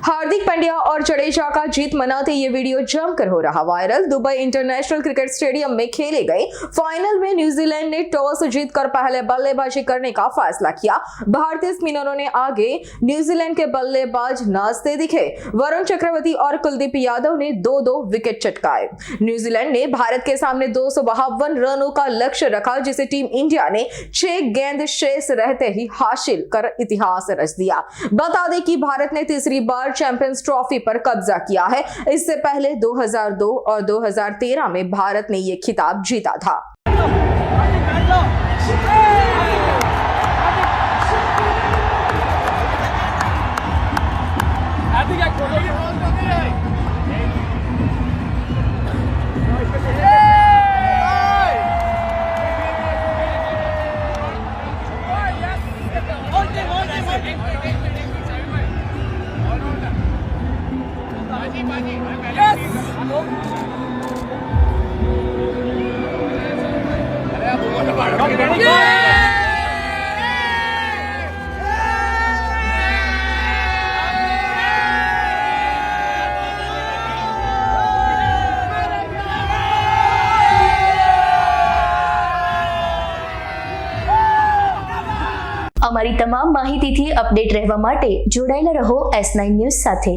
हार्दिक पांड्या और जडेजा का जीत मनाते ये वीडियो जमकर हो रहा viral. Dubai international cricket stadium में खेले गए फाइनल में न्यूजीलैंड ने टॉस जीतकर पहले बल्लेबाजी करने का फैसला किया। भारतीय स्पिनरों ने आगे न्यूजीलैंड के बल्लेबाज नाचते दिखे। वरुण चक्रवर्ती और कुलदीप यादव ने 2-2 विकेट चटकाए। न्यूजीलैंड ने भारत के सामने 252 रनों का लक्ष्य रखा, जिसे टीम इंडिया ने 6 गेंद शेष रहते ही हासिल कर इतिहास रच दिया। बता दें कि भारत ने तीसरी बार चैंपियंस ट्रॉफी पर कब्जा किया है। इससे पहले 2002 और 2013 में भारत ने यह खिताब जीता था। અમારી તમામ માહિતીથી અપડેટ રહેવા માટે જોડાયેલા રહો S9 ન્યૂઝ સાથે।